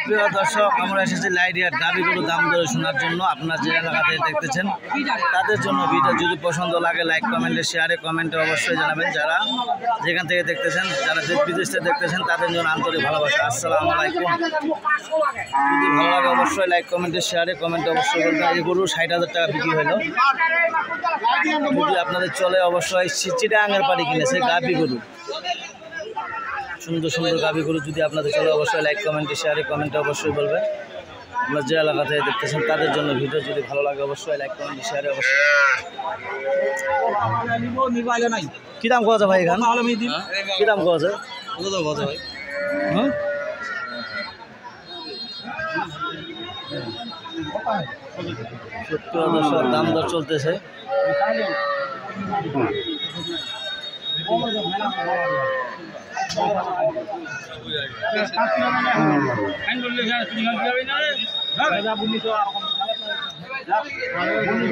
প্রিয় দর্শক, আমরা এসেছি লাইডিয়ার গাভীগুলো দাম দরে শোনার জন্য। আপনারা যে এলাকাতে দেখতেছেন তাদের জন্য ভিডিও যদি পছন্দ লাগে লাইক কমেন্টে শেয়ারে কমেন্টে অবশ্যই জানাবেন। যারা যেখান থেকে দেখতেছেন, যারা দেশ বিদেশ থেকে দেখতেছেন তাদের জন্য আন্তরিক ভালোবাসা। আসসালামু আলাইকুম। যদি ভালো লাগে অবশ্যই লাইক কমেন্টে শেয়ারে কমেন্টে অবশ্যই বলবেন। এই গরু 60,000 টাকা বিক্রি হলো। যদি আপনাদের চলে অবশ্যই চিটাগাঙের পাড়ি কিনেছে গাভী গরু, সুন্দর সুন্দর গাভী গরু যদি আপনাদের চলে অবশ্যই লাইক কমেন্টে শেয়ারে কমেন্টে অবশ্যই বলবেন। আপনারা যে এলাকা থেকে দেখতেছেন তাদের জন্য ভিডিও যদি ভালো লাগে অবশ্যই লাইক কমেন্টে শেয়ারে অবশ্যই। কী দাম কোয়া ভাই এখানে? কী দাম কোয়া যায় ভাই? হ্যাঁ, সত্যি অবশ্যই দাম দর চলতেছে।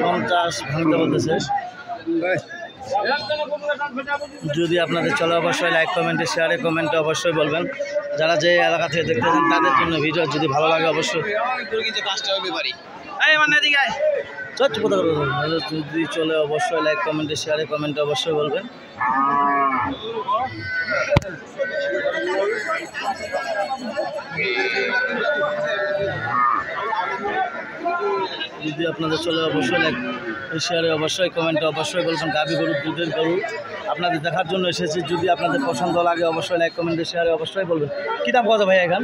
পঞ্চাশ ভাঙতে বলতেছে। যদি আপনাদের চলে অবশ্যই লাইক কমেন্টে শেয়ারে কমেন্টে অবশ্যই বলবেন। যারা যে এলাকা থেকে দেখতেছেন তাদের জন্য ভিডিও যদি ভালো লাগে অবশ্যই যদি চলে অবশ্যই লাইক কমেন্টে শেয়ারে কমেন্টে অবশ্যই বলবেন। যদি আপনাদের চলে অবশ্যই লাইক শেয়ারে অবশ্যই কমেন্টে অবশ্যই বলবেন। গাভী গরু, দুধের গরু আপনাদের দেখার জন্য এসেছি। যদি আপনাদের পছন্দ লাগে অবশ্যই লাইক কমেন্টে শেয়ারে অবশ্যই বলবেন। কী দাম কত ভাই এখান?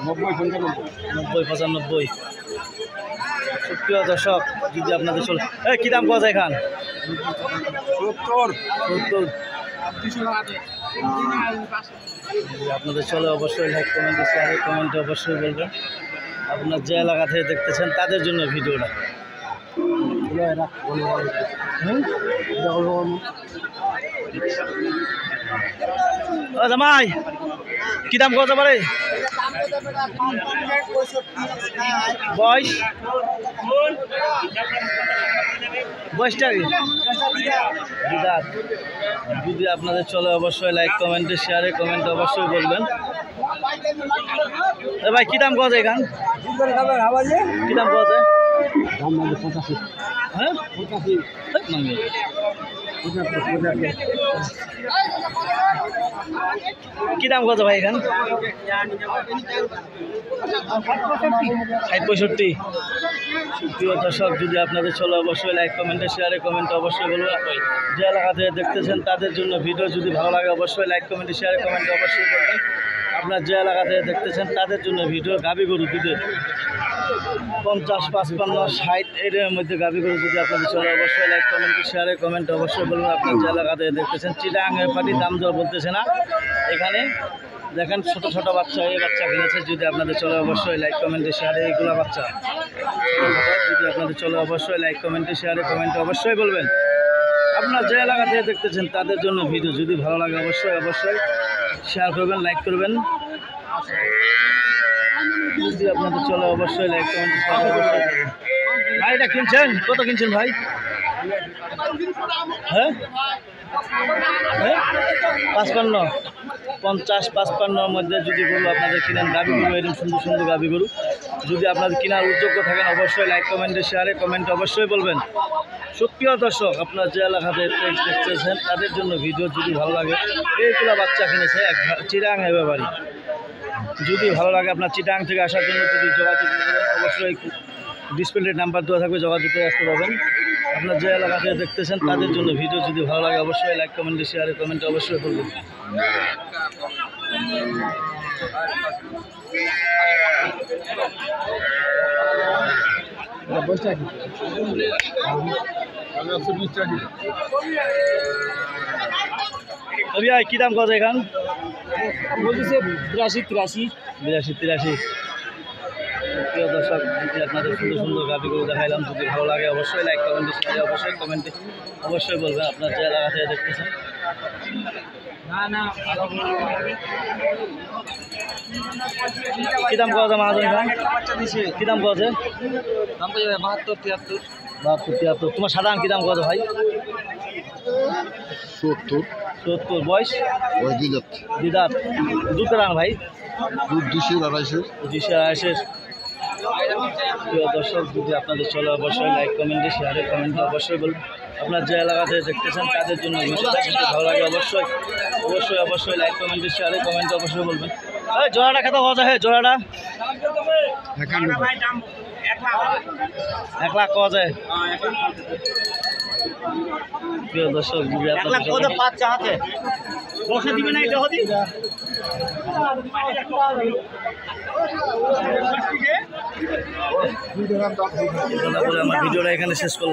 90-95। সুপ্রিয় দর্শক, যদি আপনাদের চলে কী দাম কত এখান? 70। আপনাদের চলে অবশ্যই লাইক কমেন্টে শেয়ারে কমেন্টে অবশ্যই বলবেন। আপনার যে এলাকা থেকে দেখতেছেন তাদের জন্য ভিডিওটা। জামাই কি দাম কত পারে? বয়সটা যদি আপনাদের চলে অবশ্যই লাইক কমেন্টে শেয়ারে কমেন্টে অবশ্যই বলবেন। ভাই কি দাম কত এখান? কি দাম কত? হ্যাঁ, কি দাম কত ভাই এখান? 60-65। প্রিয় দর্শক, যদি আপনাদের চলে অবশ্যই লাইক কমেন্টে শেয়ারে কমেন্টে অবশ্যই বলবেন। যে এলাকা থেকে দেখতেছেন তাদের জন্য ভিডিও যদি ভালো লাগে অবশ্যই লাইক কমেন্টে শেয়ারে কমেন্টে অবশ্যই বলবেন। আপনার যে এলাকা থেকে দেখতেছেন তাদের জন্য ভিডিও গাভী গরু দুধের 50, 55, 60 এর মধ্যে গাভী গরু যদি আপনাদের চলে অবশ্যই লাইক কমেন্টে শেয়ারে কমেন্টে অবশ্যই বলবেন। আপনার যে এলাকা থেকে দেখতেছেন চিটাগাঙের পাটি দাম দেওয়া বলতেছে না। এখানে দেখেন ছোট ছোট বাচ্চা, এই বাচ্চা কিনেছে। যদি আপনাদের চলে অবশ্যই লাইক কমেন্টে শেয়ারে এইগুলো বাচ্চা যদি আপনাদের চলে অবশ্যই লাইক কমেন্টে শেয়ারে কমেন্টে অবশ্যই বলবেন। আপনার যে এলাকা থেকে দেখতেছেন তাদের জন্য ভিডিও যদি ভালো লাগে অবশ্যই অবশ্যই শেয়ার করবেন, লাইক করবেন। যদি আপনাদের চলে অবশ্যই লাইক কমেন্ট অবশ্যই। ভাই এটা কিনছেন? কত কিনছেন ভাই? হ্যাঁ, 55, 50, 55 মধ্যে যদি গরু আপনাদের কিনেন, গাভী গরু এরকম সুন্দর সুন্দর গাভী গরু যদি আপনাদের কেনার উদ্যোগ থাকেন অবশ্যই লাইক কমেন্টে শেয়ারে কমেন্টে অবশ্যই বলবেন। সুপ্রিয় দর্শক, আপনার যে এলাকাতে দেখতেছেন তাদের জন্য ভিডিও যদি ভালো লাগে। এইগুলো বাচ্চা কিনেছে চিটাগাং হেবে বাড়ি। যদি ভালো লাগে আপনার চিটাগাং থেকে আসার জন্য যদি যোগাযোগ করবেন অবশ্যই ডিসপ্লে নাম্বার দেওয়া থাকবে, যোগাযোগ করে আসতে পারবেন। আপনার যে এলাকা থেকে দেখতেছেন তাদের জন্য ভিডিও যদি ভালো লাগে অবশ্যই লাইক কমেন্টে শেয়ারে কমেন্টে অবশ্যই করবেন। কি দাম কত এখান? বলতেছে 82-83। প্রিয় দর্শক, যদি আপনাদের সুন্দর সুন্দর গাভীগুলো দেখাইলাম, যদি ভালো লাগে অবশ্যই লাইক কমেন্টে শেয়ারে অবশ্যই কমেন্টে অবশ্যই বলবেন। আপনার যে এলাকা থেকে দেখতেছেন কি দাম কত মাহাজন খান? কি দাম কত? দাম তো 72-73। তোমার সাধারণ কি দাম কত ভাই? 70। বয়স? 2 দাঁত। দুধ রান ভাই? দুধ 200 280 প্রিয় দর্শক যদি আপনাদের চলে অবশ্যই লাইক কমেন্টে শেয়ারে কমেন্টে অবশ্যই বলবেন আপনার যে এলাকাতে দেখতেছেন তাদের জন্য ভিডিওটা যদি ভালো লাগে অবশ্যই অবশ্যই অবশ্যই লাইক কমেন্টে শেয়ারে কমেন্টে অবশ্যই বলবেন ওই জোড়াটা কত কথা হয় জোড়াটা 1 লাখ পাওয়া যায় প্রিয় দর্শক যদি আপনাদের বসে দিবে না এটা হদি আমার ভিডিওটা এখানে শেষ করলাম।